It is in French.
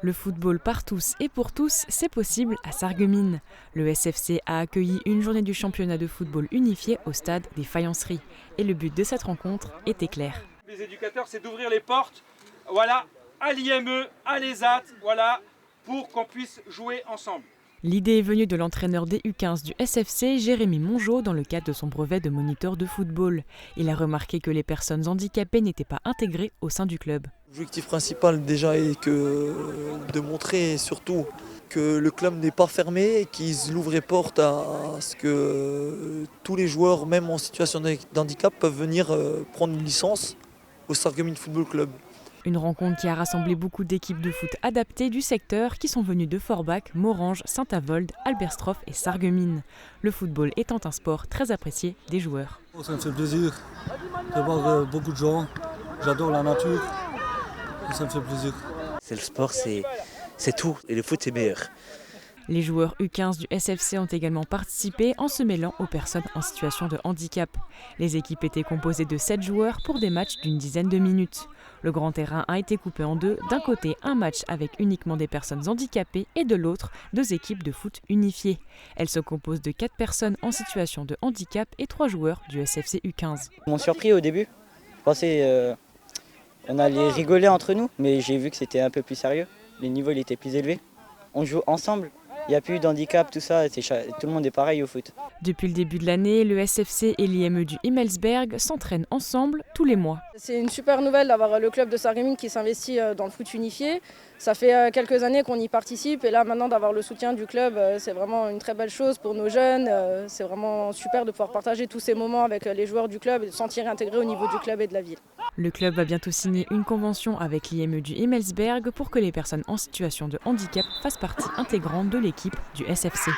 Le football par tous et pour tous, c'est possible à Sarreguemines. Le SFC a accueilli une journée du championnat de football unifié au stade des Faïenceries. Et le but de cette rencontre était clair. Les éducateurs, c'est d'ouvrir les portes, voilà, à l'IME, à l'ESAT, voilà, pour qu'on puisse jouer ensemble. L'idée est venue de l'entraîneur des U15 du SFC, Jérémy Mongeau, dans le cadre de son brevet de moniteur de football. Il a remarqué que les personnes handicapées n'étaient pas intégrées au sein du club. L'objectif principal déjà est de montrer surtout que le club n'est pas fermé et qu'ils ouvrent les portes à ce que tous les joueurs, même en situation de handicap, peuvent venir prendre une licence au Sarreguemines Football Club. Une rencontre qui a rassemblé beaucoup d'équipes de foot adaptées du secteur qui sont venues de Forbach, Morhange, Saint-Avold, Alberstroff et Sarreguemines. Le football étant un sport très apprécié des joueurs. Ça me fait plaisir de voir beaucoup de gens. J'adore la nature et ça me fait plaisir. C'est le sport, c'est tout et le foot c'est meilleur. Les joueurs U15 du SFC ont également participé en se mêlant aux personnes en situation de handicap. Les équipes étaient composées de 7 joueurs pour des matchs d'une dizaine de minutes. Le grand terrain a été coupé en deux. D'un côté, un match avec uniquement des personnes handicapées et de l'autre, 2 équipes de foot unifiées. Elles se composent de 4 personnes en situation de handicap et 3 joueurs du SFC U15. Ils m'ont surpris au début. Je pensais on allait rigoler entre nous, mais j'ai vu que c'était un peu plus sérieux. Les niveaux étaient plus élevés. On joue ensemble. Il n'y a plus d'handicap, tout ça, tout le monde est pareil au foot. Depuis le début de l'année, le SFC et l'IME du Himmelsberg s'entraînent ensemble tous les mois. C'est une super nouvelle d'avoir le club de Sarreguemines qui s'investit dans le foot unifié. Ça fait quelques années qu'on y participe et là maintenant d'avoir le soutien du club, c'est vraiment une très belle chose pour nos jeunes. C'est vraiment super de pouvoir partager tous ces moments avec les joueurs du club et de se sentir intégrés au niveau du club et de la ville. Le club va bientôt signer une convention avec l'IME du Himmelsberg pour que les personnes en situation de handicap fassent partie intégrante de l'équipe du SFC.